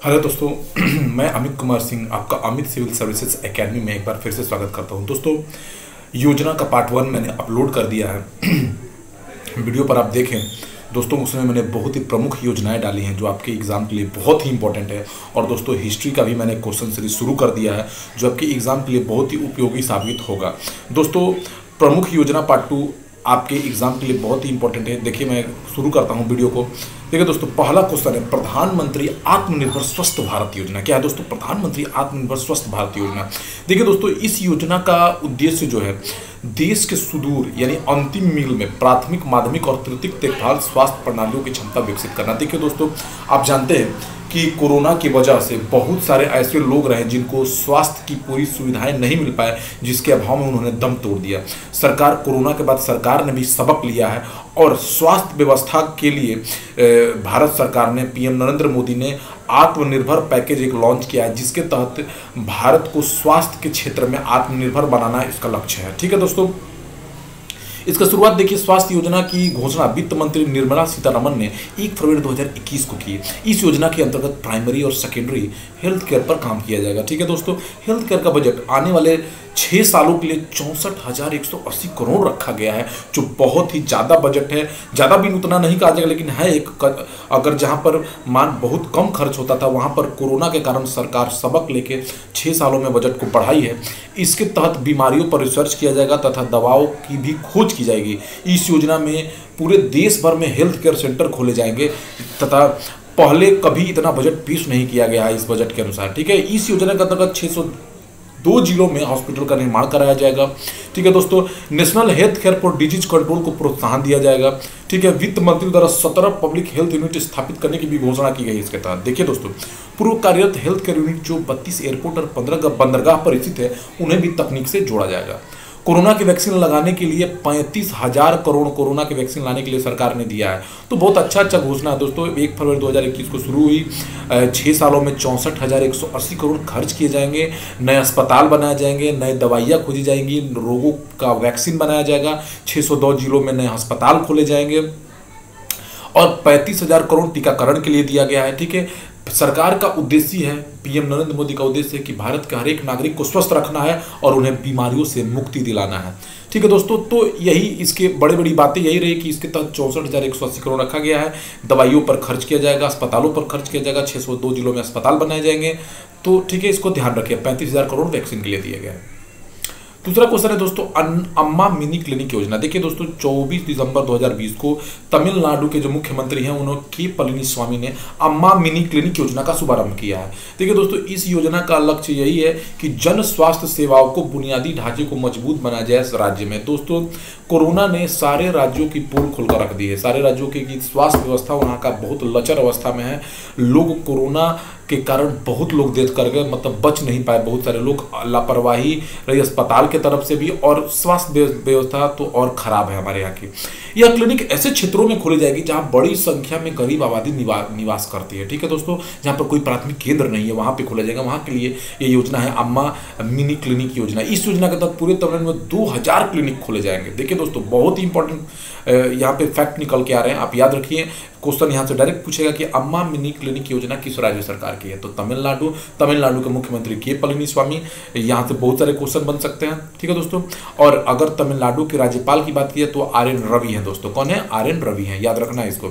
Hello दोस्तों। मैं अमित कुमार सिंह आपका अमित सिविल सर्विसेज एकेडमी में एक बार फिर से स्वागत करता हूं। दोस्तों, योजना का पार्ट 1 मैंने अपलोड कर दिया है। वीडियो पर आप देखें दोस्तों, उसमें मैंने बहुत ही प्रमुख योजनाएं डाली हैं जो आपके एग्ज़ाम के लिए बहुत ही इंपॉर्टेंट है। और दोस्तों, हिस्ट्री का भी मैंने क्वेश्चन सीरीज शुरू कर दिया है जो आपके एग्ज़ाम के लिए बहुत ही उपयोगी साबित होगा। दोस्तों, प्रमुख योजना पार्ट 2 आपके एग्जाम के लिए बहुत ही इंपॉर्टेंट है। देखिए, मैं शुरू करता हूं वीडियो को। देखिए दोस्तों, पहला क्वेश्चन है प्रधानमंत्री आत्मनिर्भर स्वस्थ भारत योजना। क्या है दोस्तों प्रधानमंत्री आत्मनिर्भर स्वस्थ भारत योजना? देखिए दोस्तों, इस योजना का उद्देश्य जो है देश के सुदूर यानी अंतिम मील में प्राथमिक, माध्यमिक और तृतीयक देखभाल स्वास्थ्य प्रणालियों की क्षमता विकसित करना। देखिए दोस्तों, आप जानते हैं कि कोरोना की वजह से बहुत सारे ऐसे लोग रहे जिनको स्वास्थ्य की पूरी सुविधाएं नहीं मिल पाए, जिसके अभाव में उन्होंने दम तोड़ दिया। सरकार कोरोना के बाद सरकार ने भी सबक लिया है और स्वास्थ्य व्यवस्था के लिए भारत सरकार ने, पीएम नरेंद्र मोदी ने आत्मनिर्भर पैकेज एक लॉन्च किया है, जिसके तहत भारत को स्वास्थ्य के क्षेत्र में आत्मनिर्भर बनाना इसका लक्ष्य है। ठीक है दोस्तों, इसका शुरुआत देखिए, स्वास्थ्य योजना की घोषणा वित्त मंत्री निर्मला सीतारमण ने 1 फरवरी 2021 को की। इस योजना के अंतर्गत प्राइमरी और सेकेंडरी हेल्थ केयर पर काम किया जाएगा। ठीक है दोस्तों, हेल्थ केयर का बजट आने वाले 6 सालों के लिए 64,180 करोड़ रखा गया है, जो बहुत ही ज़्यादा बजट है। ज़्यादा भी उतना नहीं कहा जाएगा, लेकिन है एक। अगर जहाँ पर मान बहुत कम खर्च होता था, वहाँ पर कोरोना के कारण सरकार सबक लेके 6 सालों में बजट को बढ़ाई है। इसके तहत बीमारियों पर रिसर्च किया जाएगा तथा दवाओं की भी खोज की जाएगी। इस योजना में पूरे देश भर में हेल्थ केयर सेंटर खोले जाएंगे तथा पहले कभी इतना बजट पेश नहीं किया गया है इस बजट के अनुसार। ठीक है, इस योजना के अंतर्गत 602 जिलों में हॉस्पिटल का निर्माण कराया जाएगा। ठीक है दोस्तों, national health care for disease control को प्रोत्साहन दिया जाएगा। ठीक है, वित्त मंत्री द्वारा 17 पब्लिक हेल्थ यूनिट स्थापित करने की भी घोषणा की गई इसके तहत। देखिए दोस्तों, पूर्व कार्यरत हेल्थ केयर यूनिट जो 32 एयरपोर्ट और 15 बंदरगाह पर स्थित है, उन्हें भी तकनीक से जोड़ा जाएगा। कोरोना की वैक्सीन लगाने के लिए 35,000 करोड़ कोरोना की वैक्सीन लाने के लिए सरकार ने दिया है। तो बहुत अच्छा घोषणा है दोस्तों। 1 फरवरी 2021 को शुरू हुई, 6 सालों में 64,180 करोड़ खर्च किए जाएंगे। नए अस्पताल बनाए जाएंगे, नए दवाइयाँ खोजी जाएंगी, रोगों का वैक्सीन बनाया जाएगा। 602 जिलों में नए अस्पताल खोले जाएंगे और 35,000 करोड़ टीकाकरण के लिए दिया गया है। ठीक है, सरकार का उद्देश्य है, पीएम नरेंद्र मोदी का उद्देश्य है कि भारत के हर एक नागरिक को स्वस्थ रखना है और उन्हें बीमारियों से मुक्ति दिलाना है। ठीक है दोस्तों, तो यही इसके बड़ी बातें यही रही कि इसके तहत 64,180 करोड़ रखा गया है। दवाइयों पर खर्च किया जाएगा, अस्पतालों पर खर्च किया जाएगा, 602 जिलों में अस्पताल बनाए जाएंगे। तो ठीक है, इसको ध्यान रखिए। 35,000 करोड़ वैक्सीन के लिए दिए गए हैं। दूसरा क्वेश्चन है दोस्तों, अम्मा मिनी क्लिनिक योजना। देखिए दोस्तों, 24 दिसंबर 2020 को तमिलनाडु के जो मुख्यमंत्री हैं उन्होंने के पलनीस्वामी ने अम्मा मिनी क्लिनिक योजना का शुभारंभ किया है। देखिए दोस्तों, इस योजना का लक्ष्य यही है कि जन स्वास्थ्य सेवाओं को बुनियादी ढांचे को मजबूत बनाया जाए इस राज्य में। दोस्तों, कोरोना ने सारे राज्यों की पोल खोलकर रख दी है। सारे राज्यों की स्वास्थ्य व्यवस्था वहाँ का बहुत लचर अवस्था में है। लोग कोरोना के कारण बहुत लोग डेथ कर गए, मतलब बच नहीं पाए। बहुत सारे लोग, लापरवाही रही अस्पताल के तरफ से भी, और स्वास्थ्य व्यवस्था तो और खराब है हमारे यहाँ की। यह क्लिनिक ऐसे क्षेत्रों में खोली जाएगी जहाँ बड़ी संख्या में गरीब आबादी निवास करती है। ठीक है दोस्तों, जहाँ पर कोई प्राथमिक केंद्र नहीं है, वहाँ पे खोला जाएगा। वहाँ के लिए ये योजना है अम्मा मिनी क्लिनिक योजना। इस योजना के तहत पूरे तमिलनाडु में 2000 क्लिनिक खोले जाएंगे। देखिए दोस्तों, बहुत ही इंपॉर्टेंट यहाँ पे फैक्ट निकल के आ रहे हैं, आप याद रखिए। क्वेश्चन यहाँ से डायरेक्ट पूछेगा कि अम्मा मिनी क्लिनिक योजना किस राज्य सरकार की है, तो तमिलनाडु के मुख्यमंत्री के पलनीस्वामी। यहाँ से बहुत सारे क्वेश्चन बन सकते हैं। ठीक है दोस्तों, और अगर तमिलनाडु के राज्यपाल की बात की है तो RN रवि है दोस्तों। कौन है? RN रवि है, याद रखना है इसको।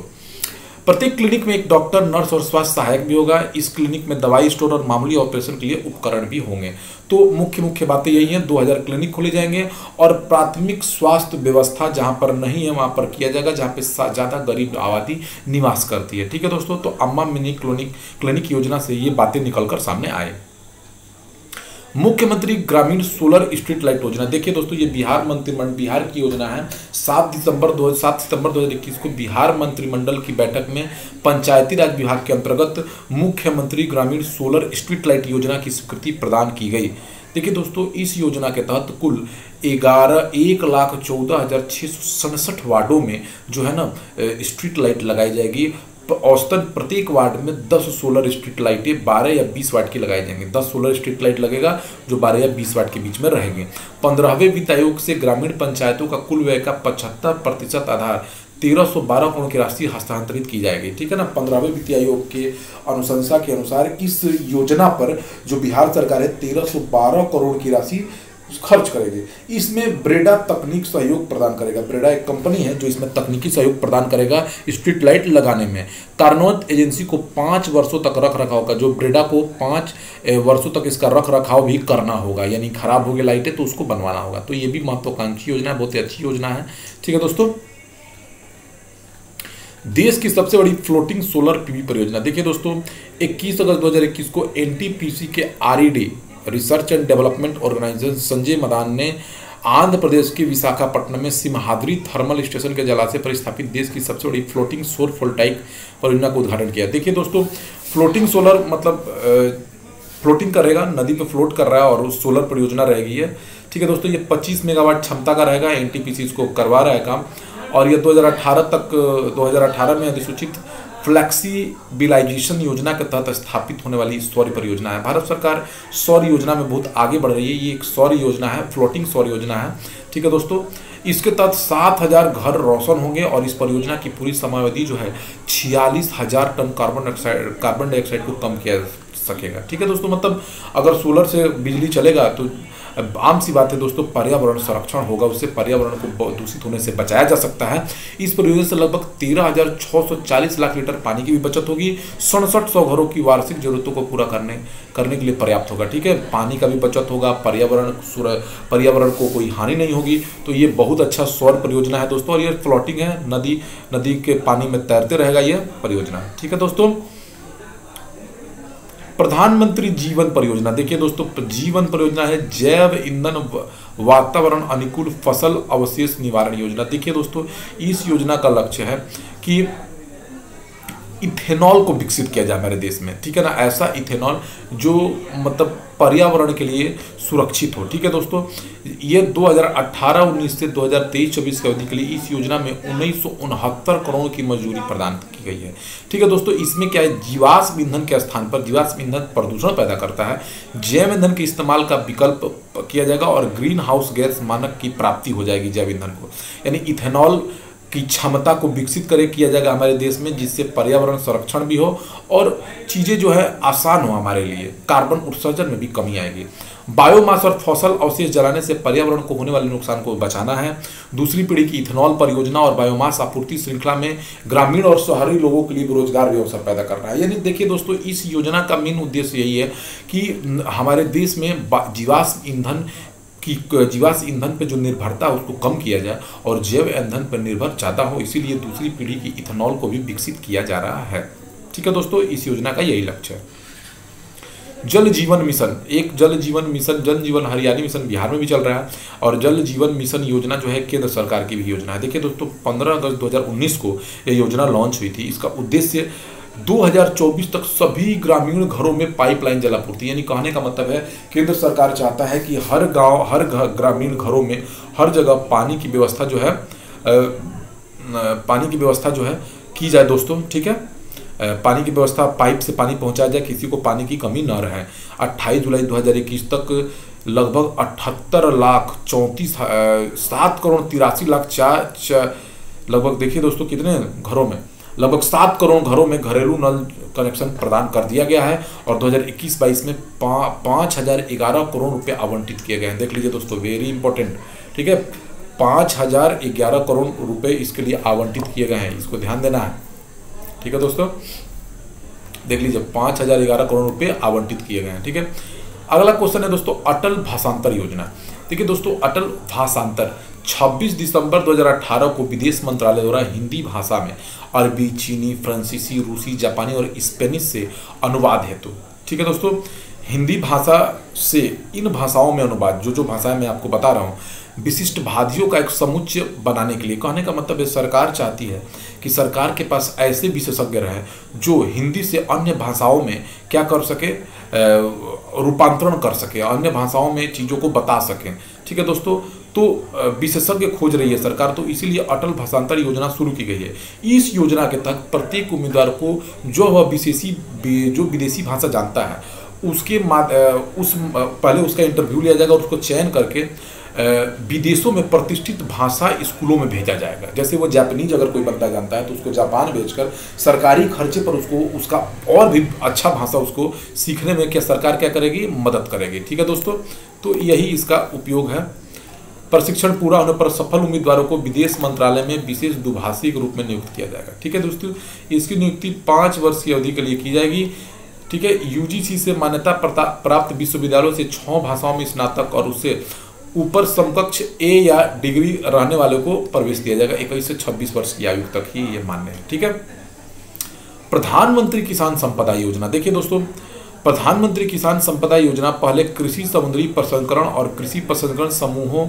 प्रत्येक क्लिनिक में एक डॉक्टर, नर्स और स्वास्थ्य सहायक भी होगा। इस क्लिनिक में दवाई स्टोर और मामूली ऑपरेशन के लिए उपकरण भी होंगे। तो मुख्य बातें यही हैं, 2000 क्लिनिक खोले जाएंगे और प्राथमिक स्वास्थ्य व्यवस्था जहां पर नहीं है वहां पर किया जाएगा, जहां पे ज़्यादा गरीब आबादी निवास करती है। ठीक है दोस्तों, तो अम्मा मिनी क्लिनिक योजना से ये बातें निकलकर सामने आए। मुख्यमंत्री ग्रामीण सोलर स्ट्रीट लाइट योजना। देखिए दोस्तों, ये बिहार की योजना है। 7 सितंबर 2021 को बिहार मंत्रिमंडल की बैठक में पंचायती राज विभाग के अंतर्गत मुख्यमंत्री ग्रामीण सोलर स्ट्रीट लाइट योजना की स्वीकृति प्रदान की गई। देखिए दोस्तों, इस योजना के तहत कुल 1,14,667 वार्डों में जो है ना स्ट्रीट लाइट लगाई जाएगी। औसतन प्रत्येक वार्ड में 10 सोलर स्ट्रीट लाइटें 12 या 20 वाट की लगाई जाएंगी। 10 सोलर स्ट्रीट लाइट लगेगा जो 12 या 20 वाट के बीच में रहेंगे। 15वें वित्त आयोग से ग्रामीण पंचायतों का कुल व्यय का 75% आधार 1312 करोड़ की राशि हस्तांतरित की जाएगी, ठीक है ना। 15वें वित्त आयोग के अनुशंसा के अनुसार इस योजना पर जो बिहार सरकार है 1312 करोड़ की राशि खर्च करेगी। इसमें ब्रेडा तकनीक सहयोग प्रदान करेगा। ब्रेडा एक कंपनी है जो इसमें तकनीकी सहयोग प्रदान करेगा स्ट्रीट लाइट लगाने में। कार्नोत एजेंसी को 5 वर्षों तक रख रखाव का, जो ब्रेडा को 5 वर्षों तक इसका रख रखाव भी करना होगा, यानी खराब हो गई लाइटें तो उसको बनवाना होगा। तो ये भी महत्वाकांक्षी योजना है, बहुत ही अच्छी योजना है, ठीक है दोस्तों। देश की सबसे बड़ी फ्लोटिंग सोलर पीवी परियोजना, देखिए दोस्तों 21 अगस्त 2021 को एनटीपीसी के RED research and development organisation Sanjay Madan ने आंध्र प्रदेश के विशाखापट्टनम में सिमहाद्री थर्मल स्टेशन के जलाशय पर स्थापित देश की सबसे बड़ी फ्लोटिंग सौर वोल्टाइक परियोजना का उद्घाटन किया। देखिए दोस्तों, फ्लोटिंग सोलर मतलब फ्लोटिंग करेगा, नदी पे फ्लोट कर रहा है और सोलर परियोजना रहेगी ये, ठीक है दोस्तों। ये 25 मेगावाट क्षमता का रहेगा, एनटीपीसी इसको करवा रहा है काम, और ये 2018 में अधिसूचित फ्लेक्सिबिलाइजेशन योजना के तहत स्थापित होने वाली सौर परियोजना है। भारत सरकार सौर योजना में बहुत आगे बढ़ रही है। ये एक सौर योजना है, फ्लोटिंग सौर योजना है, ठीक है दोस्तों। इसके तहत 7000 घर रोशन होंगे और इस परियोजना की पूरी समयावधि जो है 46,000 टन कार्बन डाइऑक्साइड को कम किया सकेगा, ठीक है दोस्तों। मतलब अगर सोलर से बिजली चलेगा तो आम सी बात है दोस्तों, पर्यावरण संरक्षण होगा, उससे पर्यावरण को दूषित होने से बचाया जा सकता है। इस परियोजना से लगभग 13,640 लाख लीटर पानी की भी बचत होगी। 6700 घरों की वार्षिक जरूरतों को पूरा करने के लिए पर्याप्त होगा, ठीक है। पानी का भी बचत होगा, पर्यावरण को कोई हानि नहीं होगी। तो ये बहुत अच्छा सौर परियोजना है दोस्तों, और ये फ्लोटिंग है, नदी के पानी में तैरते रहेगा ये परियोजना, ठीक है दोस्तों। प्रधानमंत्री जीवन परियोजना, देखिए दोस्तों जीवन परियोजना है जैव ईंधन वातावरण अनुकूल फसल अवशेष निवारण योजना। देखिए दोस्तों, इस योजना का लक्ष्य है कि इथेनॉल को विकसित किया जाए हमारे देश में, ठीक है ना। ऐसा इथेनॉल जो मतलब पर्यावरण के लिए सुरक्षित हो, ठीक है दोस्तों। ये 2018-19 से 2023-24 की अवधि के लिए इस योजना में 1969 करोड़ की मंजूरी प्रदान की गई है, ठीक है दोस्तों। इसमें क्या है, जीवाश्म ईंधन के स्थान पर, जीवाश्म ईंधन प्रदूषण पैदा करता है, जैव ईंधन के इस्तेमाल का विकल्प किया जाएगा और ग्रीन हाउस गैस मानक की प्राप्ति हो जाएगी जैव ईंधन को, यानी इथेनॉल की क्षमता को विकसित किया जाएगा हमारे देश में, जिससे पर्यावरण संरक्षण भी हो और चीज़ें जो है आसान हो हमारे लिए, कार्बन उत्सर्जन में भी कमी आएगी। बायोमास और फसल अवशेष जलाने से पर्यावरण को होने वाले नुकसान को बचाना है। दूसरी पीढ़ी की इथेनॉल परियोजना और बायोमास आपूर्ति श्रृंखला में ग्रामीण और शहरी लोगों के लिए रोजगार भी अवसर पैदा करना है। यानी देखिए दोस्तों, इस योजना का मेन उद्देश्य यही है कि हमारे देश में जीवाश्म ईंधन पे जो निर्भरता है उसको कम किया जाए और जैव ईंधन पर निर्भर ज़्यादा हो, इसीलिए दूसरी पीढ़ी की इथेनॉल को भी विकसित किया जा रहा है, ठीक है दोस्तों। इस योजना का यही लक्ष्य है। जल जीवन मिशन, एक जल जीवन मिशन, जल जीवन हरियाली मिशन बिहार में भी चल रहा है, और जल जीवन मिशन योजना जो है केंद्र सरकार की भी योजना है। देखिए दोस्तों, 15 अगस्त 2019 को ये योजना लॉन्च हुई थी। इसका उद्देश्य 2024 तक सभी ग्रामीण घरों में पाइपलाइन जलापूर्ति, यानी कहने का मतलब है केंद्र सरकार चाहता है कि हर गांव, हर ग्रामीण घरों में हर जगह पानी की व्यवस्था जो है की जाए दोस्तों, ठीक है। पानी की व्यवस्था, पाइप से पानी पहुंचाया जाए, किसी को पानी की कमी न रहे। 28 जुलाई 2021 तक लगभग 7 करोड़ 83 लाख लगभग, देखिए दोस्तों कितने घरों में, लगभग 7 करोड़ घरों में घरेलू नल कनेक्शन प्रदान कर दिया गया है, और 2021-22 में 5011 करोड़ रुपए आवंटित किए गए हैं। देख लीजिए दोस्तों, वेरी इंपॉर्टेंट, ठीक है। 5011 करोड़ रुपए इसके लिए आवंटित किए गए हैं, इसको ध्यान देना है, ठीक है दोस्तों। देख लीजिए 5011 करोड़ रुपए आवंटित किए गए हैं, ठीक है। अगला क्वेश्चन है दोस्तों, अटल भाषांतर योजना। देखिए दोस्तों, अटल भाषांतर 26 दिसंबर 2018 को विदेश मंत्रालय द्वारा हिंदी भाषा में अरबी, चीनी, फ्रांसीसी, रूसी, जापानी और स्पेनिश से अनुवाद हेतु, ठीक है दोस्तों। हिंदी भाषा से इन भाषाओं में अनुवाद, जो भाषाएं मैं आपको बता रहा हूँ, विशिष्ट भाषियों का एक समुच्चय बनाने के लिए। कहने का मतलब है सरकार चाहती है कि सरकार के पास ऐसे विशेषज्ञ रहे जो हिंदी से अन्य भाषाओं में क्या कर सके, रूपांतरण कर सके, अन्य भाषाओं में चीज़ों को बता सकें, ठीक है दोस्तों। तो विशेषज्ञ खोज रही है सरकार, तो इसीलिए अटल भाषांतर योजना शुरू की गई है। इस योजना के तहत प्रत्येक उम्मीदवार को जो विदेशी भाषा जानता है उसके पहले उसका इंटरव्यू लिया जाएगा और उसको चयन करके विदेशों में प्रतिष्ठित भाषा स्कूलों में भेजा जाएगा। जैसे वो जापानीज अगर कोई बंदा जानता है तो उसको जापान भेजकर सरकारी खर्चे पर उसको उसका और भी अच्छा भाषा उसको सीखने में क्या सरकार क्या करेगी, मदद करेगी। ठीक है दोस्तों, तो यही इसका उपयोग है। प्रशिक्षण पूरा होने पर सफल उम्मीदवारों को विदेश मंत्रालय में विशेष दुभाषी के रूप में नियुक्त किया जाएगा। ठीक है दोस्तों, इसकी नियुक्ति 5 वर्ष की अवधि के लिए की जाएगी। ठीक है, यूजीसी से मान्यता प्राप्त विश्वविद्यालयों से 6 भाषाओं में स्नातक और उससे ऊपर समकक्ष ए या डिग्री रहने वाले को प्रवेश दिया जाएगा। 21 से 26 वर्ष की आयु तक ही ये मान्य है। ठीक है, प्रधानमंत्री किसान संपदा योजना। देखिए दोस्तों, प्रधानमंत्री किसान संपदा योजना पहले कृषि समुद्री प्रसंस्करण और कृषि प्रसंस्करण समूहों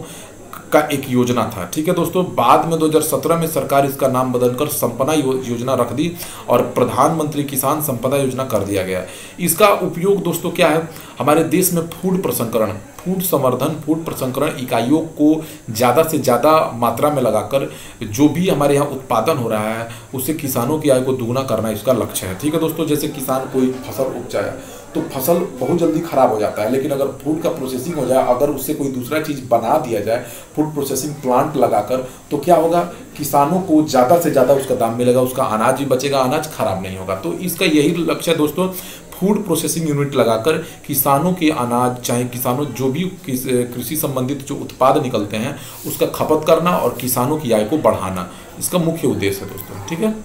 का एक योजना था। ठीक है दोस्तों, बाद में 2017 में सरकार इसका नाम बदलकर संपदा योजना रख दी और प्रधानमंत्री किसान संपदा योजना कर दिया गया। इसका उपयोग दोस्तों क्या है, हमारे देश में फूड प्रसंस्करण, फूड संवर्धन, फूड प्रसंस्करण इकाइयों को ज़्यादा से ज़्यादा मात्रा में लगाकर जो भी हमारे यहाँ उत्पादन हो रहा है उससे किसानों की आय को दुगना करना इसका लक्ष्य है। ठीक है दोस्तों, जैसे किसान कोई फसल उपजाए तो फसल बहुत जल्दी खराब हो जाता है, लेकिन अगर फूड का प्रोसेसिंग हो जाए, अगर उससे कोई दूसरा चीज़ बना दिया जाए फूड प्रोसेसिंग प्लांट लगाकर, तो क्या होगा, किसानों को ज़्यादा से ज़्यादा उसका दाम मिलेगा, उसका अनाज भी बचेगा, अनाज खराब नहीं होगा। तो इसका यही लक्ष्य है दोस्तों, फूड प्रोसेसिंग यूनिट लगाकर किसानों के अनाज, चाहे किसानों जो भी कृषि संबंधित जो उत्पाद निकलते हैं उसका खपत करना और किसानों की आय को बढ़ाना, इसका मुख्य उद्देश्य है दोस्तों। ठीक है,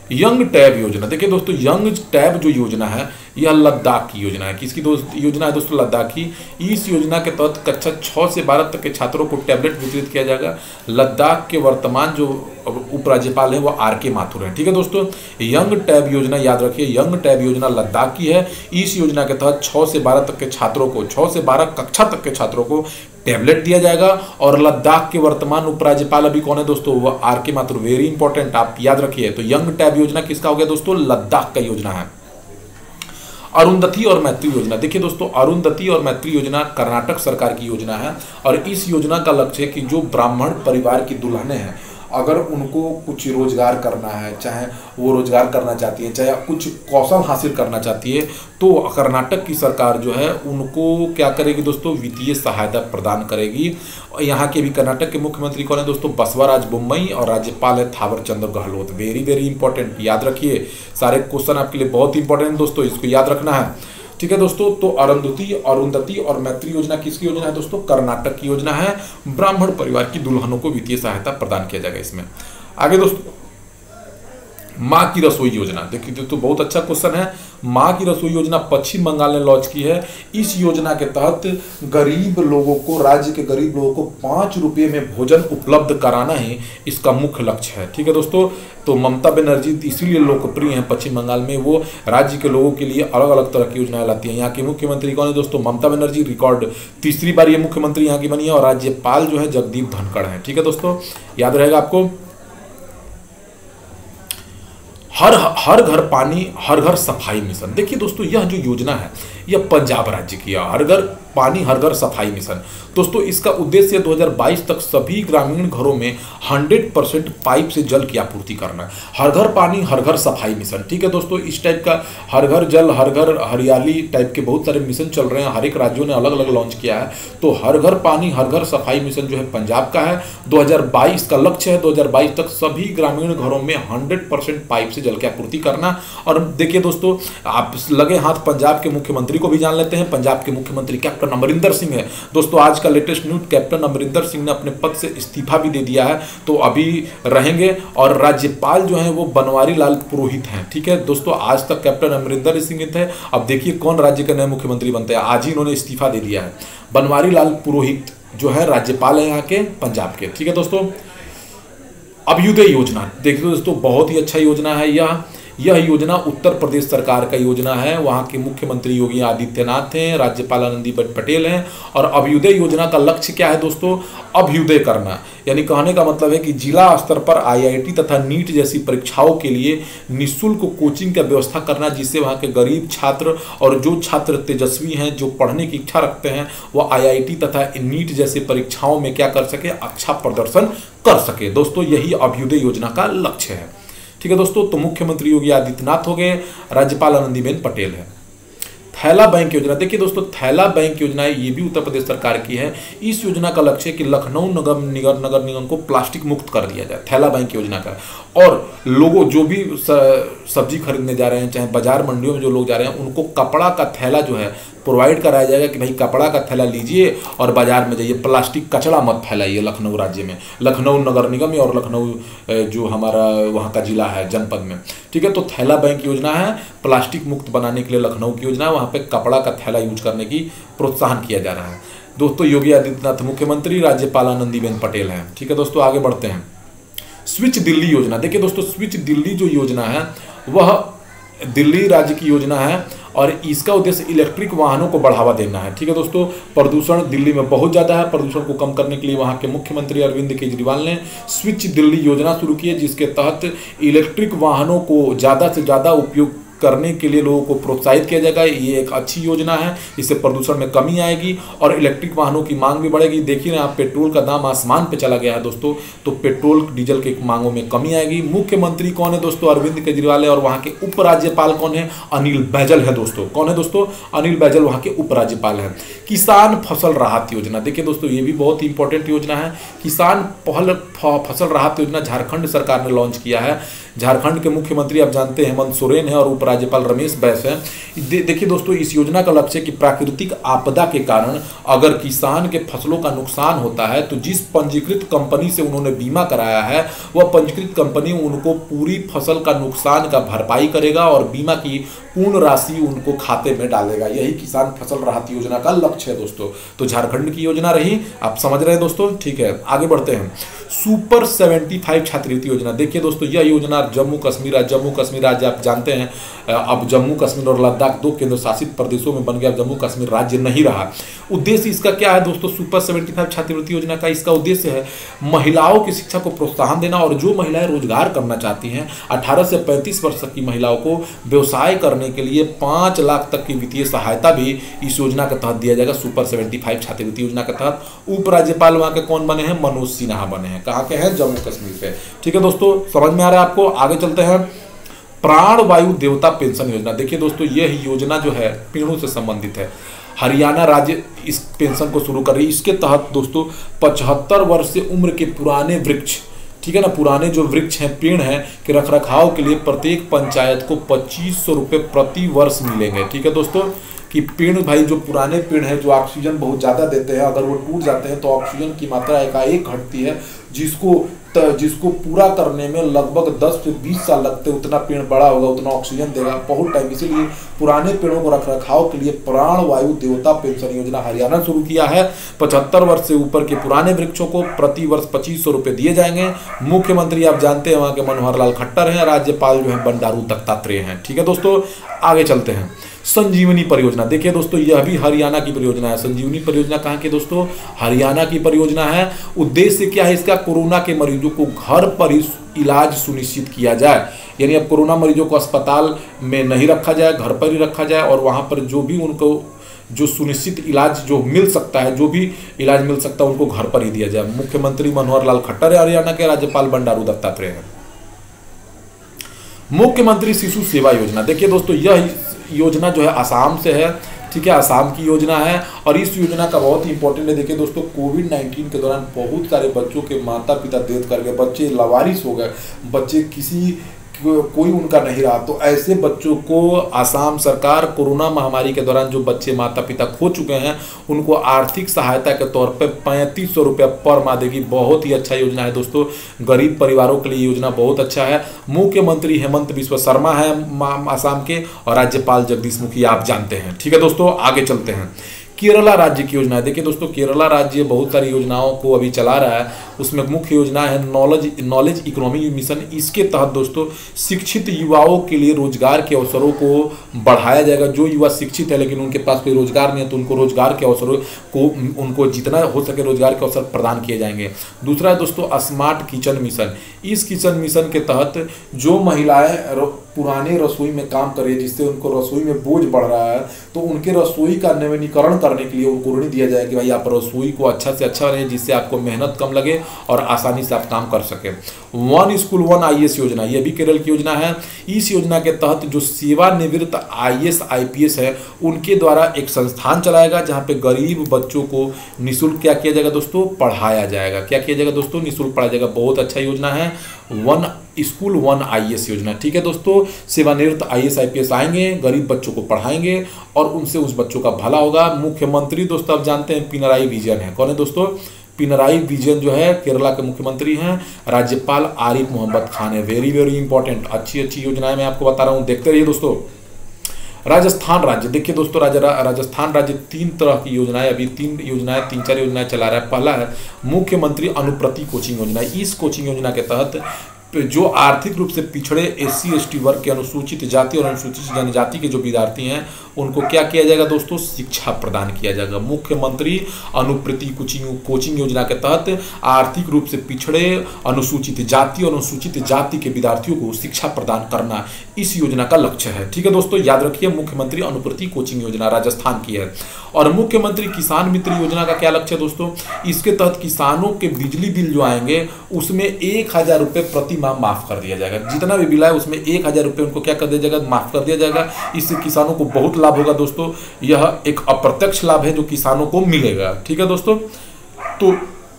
यंग टैब योजना। देखिए दोस्तों, यंग टैब जो योजना है यह लद्दाख की योजना है। किसकी योजना है दोस्तों, लद्दाख की। इस योजना के तहत कक्षा 6 से 12 तक के छात्रों को टैबलेट वितरित किया जाएगा। लद्दाख के वर्तमान जो उपराज्यपाल हैं वो RK माथुर हैं। ठीक है दोस्तों, यंग टैब योजना याद रखिए, यंग टैब योजना लद्दाख की है। इस योजना के तहत 6 से 12 तक के छात्रों को, 6 से 12 कक्षा तक के छात्रों को टैबलेट दिया जाएगा। और लद्दाख के वर्तमान उपराज्यपाल अभी कौन है दोस्तों, वो RK माथुर। वेरी इंपॉर्टेंट, आप याद रखिए। तो यंग टैब योजना किसका हो गया दोस्तों, लद्दाख का योजना है। अरुंधति और मैत्री योजना। देखिए दोस्तों, अरुंधति और मैत्री योजना कर्नाटक सरकार की योजना है और इस योजना का लक्ष्य है कि जो ब्राह्मण परिवार की दुल्हनें हैं, अगर उनको कुछ रोजगार करना है, चाहे वो रोजगार करना चाहती है, चाहे कुछ कौशल हासिल करना चाहती है, तो कर्नाटक की सरकार जो है उनको क्या करेगी दोस्तों, वित्तीय सहायता प्रदान करेगी। यहाँ के भी कर्नाटक के मुख्यमंत्री कौन है दोस्तों, बसवराज बोम्मई, और राज्यपाल है Thawar Chand Gehlot. Very very important, याद रखिए, सारे क्वेश्चन आपके लिए बहुत इंपॉर्टेंट है दोस्तों, इसको याद रखना है। ठीक है दोस्तों, तो अरुंधति और मैत्री योजना किसकी योजना है दोस्तों, कर्नाटक की योजना है। ब्राह्मण परिवार की दुल्हनों को वित्तीय सहायता प्रदान किया जाएगा इसमें। आगे दोस्तों, माँ की रसोई योजना। देखिए दोस्तों, बहुत अच्छा क्वेश्चन है। माँ की रसोई योजना पश्चिम बंगाल ने लॉन्च की है। इस योजना के तहत गरीब लोगों को, राज्य के गरीब लोगों को 5 रुपये में भोजन उपलब्ध कराना ही इसका मुख्य लक्ष्य है। ठीक है दोस्तों, तो ममता बनर्जी इसीलिए लोकप्रिय हैं पश्चिम बंगाल में, वो राज्य के लोगों के लिए अलग अलग तरह की योजनाएं लाती हैं। यहाँ की मुख्यमंत्री कौन है दोस्तों, ममता बनर्जी। रिकॉर्ड 3री बार ये मुख्यमंत्री यहाँ की बनी है और राज्यपाल जो है जगदीप धनखड़ है। ठीक है दोस्तों, याद रहेगा आपको। हर घर पानी हर घर सफाई मिशन। देखिए दोस्तों, यह जो योजना है यह पंजाब राज्य की है, हर घर पानी हर घर सफाई मिशन। दोस्तों, इसका उद्देश्य 2022 तक सभी ग्रामीण घरों में 100% पाइप से जल की आपूर्ति करना है। हर घर पानी हर घर सफाई मिशन। ठीक है दोस्तों, इस टाइप का हर घर जल, हर घर हरियाली टाइप के बहुत सारे मिशन चल रहे हैं, हर एक राज्यों ने अलग अलग लॉन्च किया है। तो हर घर पानी हर घर सफाई मिशन जो है पंजाब का है। 2022 का लक्ष्य है 2022 तक सभी ग्रामीण घरों में 100% पाइप से जल की आपूर्ति करना। और देखिए दोस्तों, आप लगे हाथ पंजाब के मुख्यमंत्री को भी जान लेते हैं। पंजाब के मुख्यमंत्री कैप्टन अमरिंदर सिंह है दोस्तों। आज का latest news, captain Amarinder Singh ने अपने पद से इस्तीफा भी दे दिया है, तो अभी रहेंगे। और राज्यपाल जो है वो बनवारी लाल पुरोहित हैं। ठीक है दोस्तों, आज तक कैप्टन अमरिंदर सिंह थे, अब देखिए कौन राज्य के नए मुख्यमंत्री बनते हैं। आज ही इन्होंने इस्तीफा दे दिया है। बनवारी लाल पुरोहित जो है राज्यपाल है यहाँ के पंजाब के। ठीक है दोस्तों, अभ्युदय योजना। देखिए दोस्तों, बहुत ही अच्छा योजना है यह योजना उत्तर प्रदेश सरकार का योजना है। वहाँ के मुख्यमंत्री योगी आदित्यनाथ हैं, राज्यपाल आनंदीबेन पटेल हैं। और अभ्युदय योजना का लक्ष्य क्या है दोस्तों, अभ्युदय करना, यानी कहने का मतलब है कि जिला स्तर पर IIT तथा नीट जैसी परीक्षाओं के लिए निःशुल्क कोचिंग की व्यवस्था करना, जिससे वहाँ के गरीब छात्र और जो छात्र तेजस्वी हैं, जो पढ़ने की इच्छा रखते हैं, वो IIT तथा नीट जैसी परीक्षाओं में क्या कर सके, अच्छा प्रदर्शन कर सके। दोस्तों, यही अभ्युदय योजना का लक्ष्य है। ठीक है दोस्तों, तो मुख्यमंत्री योगी आदित्यनाथ हो गए, राज्यपाल आनंदीबेन पटेल है। थैला बैंक योजना, देखिए दोस्तों थैला बैंक योजना है, ये भी उत्तर प्रदेश सरकार की है। इस योजना का लक्ष्य है कि लखनऊ नगर निगम को प्लास्टिक मुक्त कर दिया जाए, थैला बैंक योजना का। और लोगों जो भी सब्जी खरीदने जा रहे हैं, चाहे बाजार मंडियों में जो लोग जा रहे हैं, उनको कपड़ा का थैला जो है प्रोवाइड कराया जाएगा कि भाई कपड़ा का थैला लीजिए और बाजार में जाइए, प्लास्टिक कचरा मत फैलाइए लखनऊ राज्य में, लखनऊ नगर निगम और लखनऊ जो हमारा वहाँ का जिला है, जनपद में। ठीक है, तो थैला बैंक योजना है, प्लास्टिक मुक्त बनाने के लिए लखनऊ की योजना है, वहाँ पे कपड़ा का थैला यूज करने की प्रोत्साहन किया जा रहा है। दोस्तों योगी आदित्यनाथ मुख्यमंत्री, राज्यपाल आनंदीबेन पटेल हैं। ठीक है दोस्तों, आगे बढ़ते हैं। स्विच दिल्ली योजना, देखिए दोस्तों स्विच दिल्ली जो योजना है वह दिल्ली राज्य की योजना है और इसका उद्देश्य इलेक्ट्रिक वाहनों को बढ़ावा देना है। ठीक है दोस्तों, प्रदूषण दिल्ली में बहुत ज़्यादा है, प्रदूषण को कम करने के लिए वहाँ के मुख्यमंत्री अरविंद केजरीवाल ने स्विच दिल्ली योजना शुरू की है, जिसके तहत इलेक्ट्रिक वाहनों को ज़्यादा से ज़्यादा उपयोग करने के लिए लोगों को प्रोत्साहित किया जाएगा। ये एक अच्छी योजना है, इससे प्रदूषण में कमी आएगी और इलेक्ट्रिक वाहनों की मांग भी बढ़ेगी। देखिए ना, आप पेट्रोल का दाम आसमान पे चला गया है दोस्तों, तो पेट्रोल डीजल के मांगों में कमी आएगी। मुख्यमंत्री कौन है दोस्तों? अरविंद केजरीवाल है। और वहाँ के उपराज्यपाल कौन है? अनिल बैजल है दोस्तों। कौन है दोस्तों? अनिल बैजल वहाँ के उपराज्यपाल हैं। किसान फसल राहत योजना, देखिए दोस्तों ये भी बहुत ही इंपॉर्टेंट योजना है। किसान फसल राहत योजना झारखंड सरकार ने लॉन्च किया है। झारखंड के मुख्यमंत्री आप जानते हैं हेमंत सोरेन है और उपराज्यपाल रमेश बैस हैं। देखिए दोस्तों, इस योजना का लक्ष्य है कि प्राकृतिक आपदा के कारण अगर किसान के फसलों का नुकसान होता है तो जिस पंजीकृत कंपनी से उन्होंने बीमा कराया है वह पंजीकृत कंपनी उनको पूरी फसल का नुकसान का भरपाई करेगा और बीमा की पूर्ण राशि उनको खाते में डालेगा। यही किसान फसल राहत योजना का लक्ष्य है दोस्तों। तो झारखंड की योजना रही, आप समझ रहे हैं दोस्तों। ठीक है, आगे बढ़ते हैं। सुपर 75 छात्रवृत्ति योजना, देखिए दोस्तों यह योजना जम्मू कश्मीर राज्य आप जानते हैं अब जम्मू कश्मीर और लद्दाख दो केंद्र शासित प्रदेशों में बन गया, जम्मू कश्मीर राज्य नहीं रहा। उद्देश्य इसका क्या है दोस्तों? सुपर 75 छात्रवृत्ति योजना का इसका उद्देश्य है महिलाओं की शिक्षा को प्रोत्साहन देना और जो महिलाएं रोजगार करना चाहती हैं 18 से 35 वर्ष तक की महिलाओं को व्यवसाय करने के लिए 5 लाख तक की वित्तीय सहायता भी इस योजना के तहत दिया जाएगा। सुपर 75 छात्रवृत्ति योजना के तहत उपराज्यपाल वहाँ के कौन बने हैं? मनोज सिन्हा बने हैं। कहाँ के हैं? जम्मू कश्मीर से। ठीक है दोस्तों, समझ में आ रहा है आपको? आगे चलते हैं। प्राण वायु देवता पेंशन योजना, देखिए दोस्तों यह योजना जो है पेड़ों से संबंधित है। हरियाणा राज्य इस पेंशन को शुरू कर रही है। इसके तहत दोस्तों 75 वर्ष से उम्र के पुराने वृक्ष, ठीक है ना, पुराने जो वृक्ष हैं, पेड़ हैं के रखरखाव के लिए प्रत्येक पंचायत को 2500 रुपये प्रति वर्ष मिलेंगे। ठीक है दोस्तों, कि पेड़ भाई जो पुराने पेड़ हैं जो ऑक्सीजन बहुत ज़्यादा देते हैं, अगर वो टूट जाते हैं तो ऑक्सीजन की मात्रा एकाएक घटती है, जिसको पूरा करने में लगभग 10 से 20 साल लगते। उतना पेड़ बड़ा होगा उतना ऑक्सीजन देगा बहुत टाइम। इसीलिए पुराने पेड़ों को रखरखाव के लिए प्राण वायु देवता पेंशन योजना हरियाणा शुरू किया है। 75 वर्ष से ऊपर के पुराने वृक्षों को प्रति वर्ष 2500 रुपये दिए जाएंगे। मुख्यमंत्री आप जानते हैं वहाँ के मनोहर लाल खट्टर हैं, राज्यपाल जो है बंडारू दत्तात्रेय हैं। ठीक है दोस्तों, आगे चलते हैं। संजीवनी परियोजना, देखिए दोस्तों यह भी हरियाणा की परियोजना है। संजीवनी परियोजना कहाँ की दोस्तों? हरियाणा की परियोजना है। उद्देश्य क्या है इसका? कोरोना के मरीजों को घर पर ही इलाज सुनिश्चित किया जाए, यानी अब कोरोना मरीजों को अस्पताल में नहीं रखा जाए, घर पर ही रखा जाए और वहाँ पर जो भी उनको जो सुनिश्चित इलाज जो मिल सकता है, जो भी इलाज मिल सकता है उनको घर पर ही दिया जाए। मुख्यमंत्री मनोहर लाल खट्टर है हरियाणा के, राज्यपाल बंडारू दत्तात्रेय है। मुख्यमंत्री शिशु सेवा योजना, देखिए दोस्तों यह योजना जो है आसाम से है। ठीक है, आसाम की योजना है और इस योजना का बहुत ही इंपॉर्टेंट है। देखिए दोस्तों, कोविड-19 के दौरान बहुत सारे बच्चों के माता पिता डेथ कर गए, बच्चे लावारिस हो गए, बच्चे कोई उनका नहीं रहा। तो ऐसे बच्चों को आसाम सरकार कोरोना महामारी के दौरान जो बच्चे माता पिता खो चुके हैं उनको आर्थिक सहायता के तौर पे 3500 रुपये पर माह देगी। बहुत ही अच्छा योजना है दोस्तों, गरीब परिवारों के लिए योजना बहुत अच्छा है। मुख्यमंत्री हेमंत बिस्वा शर्मा है आसाम के और राज्यपाल जगदीश मुखी आप जानते हैं। ठीक है दोस्तों, आगे चलते हैं। केरला राज्य की योजना है। देखिए दोस्तों, केरला राज्य बहुत सारी योजनाओं को अभी चला रहा है। उसमें मुख्य योजना है नॉलेज इकोनॉमी मिशन। इसके तहत दोस्तों शिक्षित युवाओं के लिए रोजगार के अवसरों को बढ़ाया जाएगा। जो युवा शिक्षित है लेकिन उनके पास कोई रोजगार नहीं है तो उनको रोजगार के अवसरों को उनको जितना हो सके रोजगार के अवसर प्रदान किए जाएंगे। दूसरा है दोस्तों स्मार्ट किचन मिशन। इस किचन मिशन के तहत जो महिलाएं पुराने रसोई में काम कर रही है, जिससे उनको रसोई में बोझ बढ़ रहा है, तो उनके रसोई का नवीनीकरण करने के लिए उनको ऋण दिया जाए कि भाई आप रसोई को अच्छा से अच्छा रहे, जिससे आपको मेहनत कम लगे और आसानी से आप काम कर सकें। 1 स्कूल 1 IAS योजना, यह भी केरल की योजना है। इस योजना के तहत जो सेवानिवृत्त IAS IPS है उनके द्वारा एक संस्थान चलाएगा जहाँ पे गरीब बच्चों को निःशुल्क क्या किया जाएगा दोस्तों, पढ़ाया जाएगा। क्या किया जाएगा दोस्तों, निःशुल्क पढ़ाया जाएगा। बहुत अच्छा योजना है 1 स्कूल 1 IAS योजना। ठीक है दोस्तों, सेवानिवृत्त IAS IPS आएंगे, गरीब बच्चों को पढ़ाएंगे और उनसे उस बच्चों का भला होगा। मुख्यमंत्री दोस्तों आप जानते हैं पिनराई विजयन है। कौन है दोस्तों, पिनराई विजयन जो है केरला के मुख्यमंत्री हैं। राज्यपाल आरिफ मोहम्मद खान है। वेरी वेरी इंपॉर्टेंट, अच्छी अच्छी योजनाएं मैं आपको बता रहा हूँ, देखते रहिए दोस्तों। राजस्थान राज्य, देखिए दोस्तों, राजस्थान राज्य 3 तरह की योजनाएं, अभी 3-4 योजनाएं चला रहा है। पहला है मुख्यमंत्री अनुप्रति कोचिंग योजना। इस कोचिंग योजना के तहत जो आर्थिक रूप से पिछड़े SC ST वर्ग के, अनुसूचित जाति और अनुसूचित जनजाति के जो विद्यार्थी हैं उनको क्या किया जाएगा दोस्तों, शिक्षा प्रदान किया जाएगा। मुख्यमंत्री अनुप्रति कोचिंग योजना के तहत आर्थिक रूप से पिछड़े, अनुसूचित जाति और अनुसूचित जाति के विद्यार्थियों को शिक्षा प्रदान करना इस योजना का लक्ष्य है। ठीक है दोस्तों, याद रखिए मुख्यमंत्री अनुप्रति कोचिंग योजना राजस्थान की है। और मुख्यमंत्री किसान मित्र योजना का क्या लक्ष्य है दोस्तों, इसके तहत किसानों के बिजली बिल जो आएंगे उसमें 1000 रुपये प्रति माह माफ कर दिया जाएगा। जितना भी बिल है उसमें 1000 रुपये उनको क्या कर दिया जाएगा, माफ कर दिया जाएगा। इससे किसानों को बहुत लाभ होगा दोस्तों। यह एक अप्रत्यक्ष लाभ है जो किसानों को मिलेगा। ठीक है दोस्तों, तो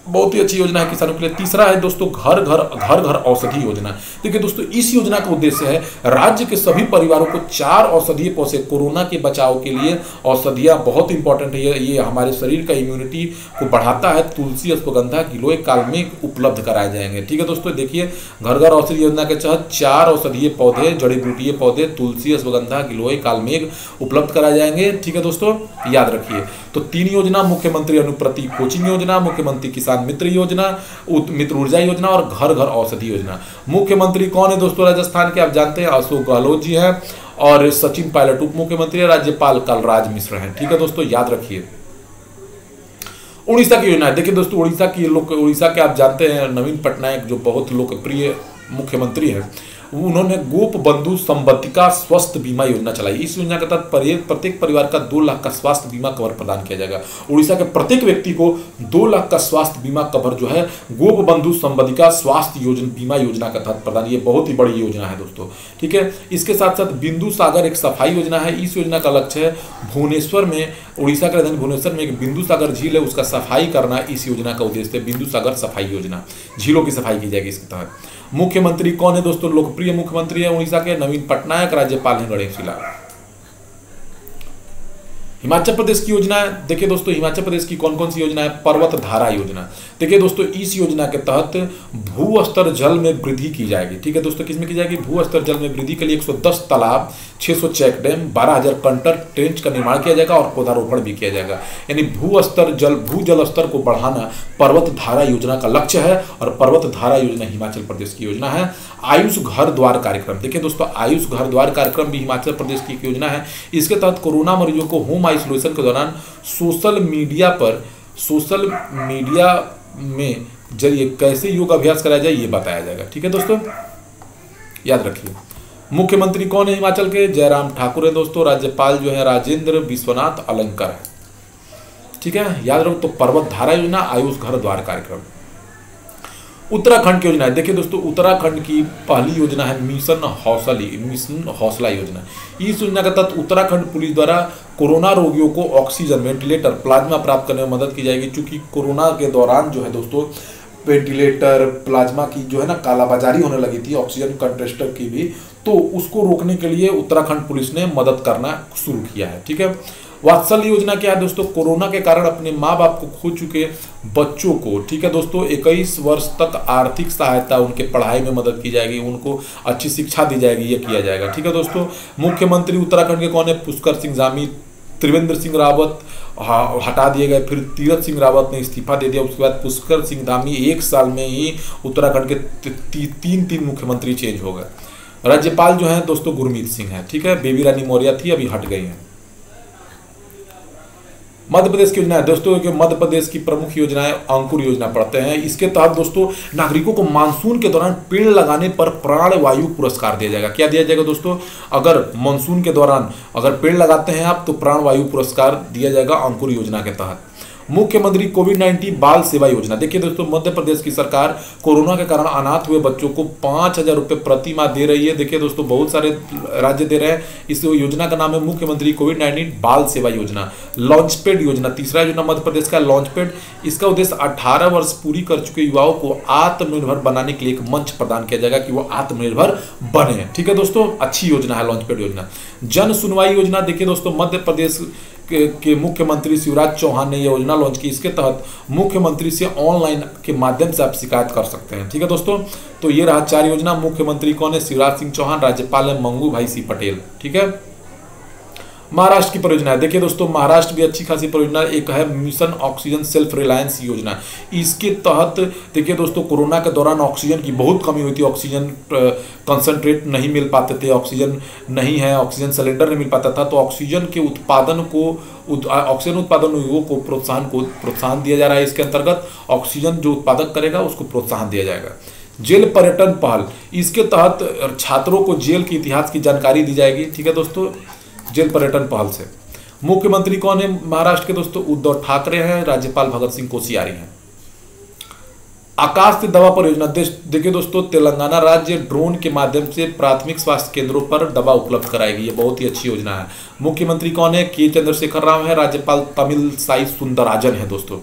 बहुत ही अच्छी योजना है किसानों के लिए। तीसरा है दोस्तों घर घर औषधि योजना। देखिए दोस्तों, इस योजना का उद्देश्य है राज्य के सभी परिवारों को 4 औषधीय पौधे, कोरोना के बचाव के लिए औषधियाँ बहुत इंपॉर्टेंट है, ये हमारे शरीर का इम्यूनिटी को बढ़ाता है। तुलसी, अश्वगंधा, गिलोय, कालमेघ उपलब्ध कराए जाएंगे। ठीक है दोस्तों, देखिए घर औषधि योजना के तहत 4 औषधीय पौधे, जड़ी बूटीय पौधे, तुलसी, अश्वगंधा, गिलोय, कालमेघ उपलब्ध कराए जाएंगे। ठीक है दोस्तों, याद रखिए। तो 3 योजना, मुख्यमंत्री अनुप्रति कोचिंग योजना, मुख्यमंत्री किसान मित्र योजना, मित्र ऊर्जा योजना और घर औषधि योजना। मुख्यमंत्री कौन है दोस्तों राजस्थान के, आप जानते हैं अशोक गहलोत जी हैं और सचिन पायलट उप मुख्यमंत्री है, राज्यपाल कलराज मिश्र हैं। ठीक है दोस्तों, याद रखिए। उड़ीसा की योजना है। देखिए दोस्तों, उड़ीसा के आप जानते हैं नवीन पटनायक जो बहुत लोकप्रिय मुख्यमंत्री हैं, उन्होंने गोप बंधु संबंधिका स्वास्थ्य बीमा योजना चलाई। इस योजना के तहत प्रत्येक परिवार का 2 लाख का स्वास्थ्य बीमा कवर प्रदान किया जाएगा। उड़ीसा के प्रत्येक व्यक्ति को 2 लाख का स्वास्थ्य बीमा कवर जो है गोप बंधु संबंधिका स्वास्थ्य बीमा योजना के तहत प्रदान, ये बहुत ही बड़ी योजना है दोस्तों। ठीक है, इसके साथ साथ बिंदु सागर एक सफाई योजना है। इस योजना का लक्ष्य है भुवनेश्वर में, उड़ीसा के राजधानी भुवनेश्वर में एक बिंदु सागर झील है, उसका सफाई करना इस योजना का उद्देश्य है। बिंदु सागर सफाई योजना, झीलों की सफाई की जाएगी इसके तहत। मुख्यमंत्री कौन है दोस्तों, लोकप्रिय मुख्यमंत्री है उड़ीसा के नवीन पटनायक, राज्यपाल हैं गणेशी लाल। हिमाचल प्रदेश की योजना है। देखिए दोस्तों, हिमाचल प्रदेश की कौन कौन सी योजना है, पर्वत धारा योजना। देखिए दोस्तों, इस योजना के तहत भू स्तर जल में वृद्धि की जाएगी। ठीक है दोस्तों, किसमें की जाएगी, भू स्तर जल में वृद्धि के लिए 110 तालाब, 600 चेक डैम, 12000 कंटर ट्रेंच का निर्माण किया जाएगा और पौधारोपण भी किया जाएगा। यानी भू जल स्तर को बढ़ाना पर्वत धारा योजना का लक्ष्य है और पर्वत धारा योजना हिमाचल प्रदेश की योजना है। आयुष घर द्वार कार्यक्रम। देखिए दोस्तों, आयुष घर द्वार कार्यक्रम भी हिमाचल प्रदेश की एक योजना है। इसके तहत कोरोना मरीजों को होम आइसोलेशन के दौरान सोशल मीडिया में जरिए कैसे योग अभ्यास कराया जाए ये बताया जाएगा। ठीक है दोस्तों, याद रखिए। मुख्यमंत्री कौन है हिमाचल के, जयराम ठाकुर है दोस्तों। राज्यपाल जो है राजेंद्र विश्वनाथ अलंकर है। ठीक है, याद रखो। तो पर्वत धारा योजना, आयुष घर द्वार कार्यक्रम। उत्तराखंड की योजना है। देखिए दोस्तों, उत्तराखंड की पहली योजना है मिशन हौसला योजना। इस योजना के तहत उत्तराखंड पुलिस द्वारा कोरोना रोगियों को ऑक्सीजन, वेंटिलेटर, प्लाज्मा प्राप्त करने में मदद की जाएगी। क्योंकि कोरोना के दौरान जो है दोस्तों वेंटिलेटर, प्लाज्मा की जो है ना कालाबाजारी होने लगी थी, ऑक्सीजन कंट्रेस्टर की भी, तो उसको रोकने के लिए उत्तराखंड पुलिस ने मदद करना शुरू किया है। ठीक है, वात्सल्य योजना क्या है दोस्तों, कोरोना के कारण अपने माँ बाप को खो चुके बच्चों को, ठीक है दोस्तों, 21 वर्ष तक आर्थिक सहायता, उनके पढ़ाई में मदद की जाएगी, उनको अच्छी शिक्षा दी जाएगी, ये किया जाएगा। ठीक है दोस्तों, मुख्यमंत्री उत्तराखंड के कौन है, पुष्कर सिंह धामी। त्रिवेंद्र सिंह रावत हटा दिए गए, फिर तीरथ सिंह रावत ने इस्तीफा दे दिया। उसके बाद पुष्कर सिंह धामी 1 साल में ही उत्तराखंड के 3 मुख्यमंत्री चेंज हो गए। राज्यपाल जो है दोस्तों गुरमीत सिंह है। ठीक है, बेबी रानी मौर्य थी, अभी हट गई हैं। मध्य प्रदेश की योजना है दोस्तों कि मध्य प्रदेश की प्रमुख योजनाएं अंकुर योजना पढ़ते हैं। इसके तहत दोस्तों नागरिकों को मानसून के दौरान पेड़ लगाने पर प्राण वायु पुरस्कार दिया जाएगा। क्या दिया जाएगा दोस्तों? अगर मानसून के दौरान अगर पेड़ लगाते हैं आप तो प्राण वायु पुरस्कार दिया जाएगा अंकुर योजना के तहत। मुख्यमंत्री कोविड-19 बाल सेवा योजना, देखिए दोस्तों मध्य प्रदेश की सरकार कोरोना के कारण अनाथ हुए बच्चों को 5,000 रुपये प्रति माह दे रही है। देखिए दोस्तों बहुत सारे राज्य दे रहे हैं। इस योजना का नाम है मुख्यमंत्री कोविड-19 बाल सेवा योजना। लॉन्चपैड योजना, तीसरा योजना मध्य प्रदेश का लॉन्चपैड। इसका उद्देश्य 18 वर्ष पूरी कर चुके युवाओं को आत्मनिर्भर बनाने के लिए एक मंच प्रदान किया जाएगा कि वो आत्मनिर्भर बने। ठीक है दोस्तों, अच्छी योजना है लॉन्चपैड योजना। जन सुनवाई योजना, देखिए दोस्तों मध्य प्रदेश के मुख्यमंत्री शिवराज चौहान ने यह योजना लॉन्च की। इसके तहत मुख्यमंत्री से ऑनलाइन के माध्यम से आप शिकायत कर सकते हैं। ठीक है दोस्तों, तो ये रहा 4 योजना। मुख्यमंत्री कौन है? शिवराज सिंह चौहान। राज्यपाल है मंगू भाई सी पटेल। ठीक है। महाराष्ट्र की परियोजना है, देखिए दोस्तों महाराष्ट्र भी अच्छी खासी परियोजना। एक है मिशन ऑक्सीजन सेल्फ रिलायंस योजना। इसके तहत देखिए दोस्तों कोरोना के दौरान ऑक्सीजन की बहुत कमी हुई थी। ऑक्सीजन कंसंट्रेट नहीं मिल पाते थे, ऑक्सीजन नहीं है, ऑक्सीजन सिलेंडर नहीं मिल पाता था। तो ऑक्सीजन के उत्पादन को ऑक्सीजन उत्पादन उद्योग को प्रोत्साहन दिया जा रहा है। इसके अंतर्गत ऑक्सीजन जो उत्पादक करेगा उसको प्रोत्साहन दिया जाएगा। जेल पर्यटन पहल, इसके तहत छात्रों को जेल के इतिहास की जानकारी दी जाएगी। ठीक है दोस्तों, जेल पर्यटन पहल से। मुख्यमंत्री कौन है महाराष्ट्र के दोस्तों? उद्धव ठाकरे हैं। राज्यपाल भगत सिंह कोश्यारी हैं। आकाश से दवा परियोजना, देखिए दोस्तों तेलंगाना राज्य ड्रोन के माध्यम से प्राथमिक स्वास्थ्य केंद्रों पर दवा उपलब्ध कराएगी। ये बहुत ही अच्छी योजना है। मुख्यमंत्री कौन है? के चंद्रशेखर राव है। राज्यपाल तमिलसाई सुंदरराजन है। दोस्तों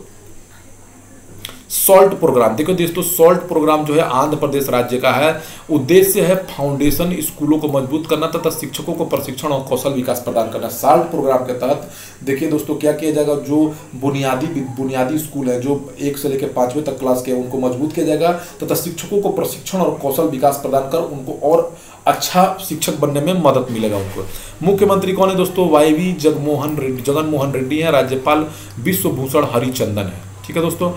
सॉल्ट प्रोग्राम, देखो दोस्तों सॉल्ट प्रोग्राम जो है आंध्र प्रदेश राज्य का है। उद्देश्य है फाउंडेशन स्कूलों को मजबूत करना तथा शिक्षकों को प्रशिक्षण और कौशल विकास प्रदान करना। सॉल्ट प्रोग्राम के तहत देखिए दोस्तों क्या किया जाएगा? जो बुनियादी स्कूल है जो 1 से लेकर 5वीं तक क्लास के उनको मजबूत किया जाएगा तथा शिक्षकों को प्रशिक्षण और कौशल विकास प्रदान कर उनको और अच्छा शिक्षक बनने में मदद मिलेगा उनको। मुख्यमंत्री कौन है दोस्तों? वाईवी जगनमोहन रेड्डी है। राज्यपाल विश्वभूषण हरिचंदन है। ठीक है दोस्तों,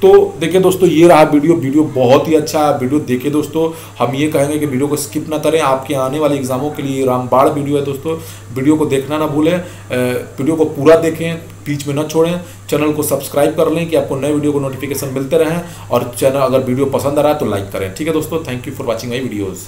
तो देखिए दोस्तों ये रहा वीडियो बहुत ही अच्छा है। वीडियो देखिए दोस्तों, हम ये कहेंगे कि वीडियो को स्किप ना करें। आपके आने वाले एग्जामों के लिए रामबाण वीडियो है दोस्तों। वीडियो को देखना ना भूलें, वीडियो को पूरा देखें, बीच में ना छोड़ें। चैनल को सब्सक्राइब कर लें कि आपको नए वीडियो को नोटिफिकेशन मिलते रहें। और चैनल अगर वीडियो पसंद आ रहा है तो लाइक करें। ठीक है दोस्तों, thank you for watching my videos.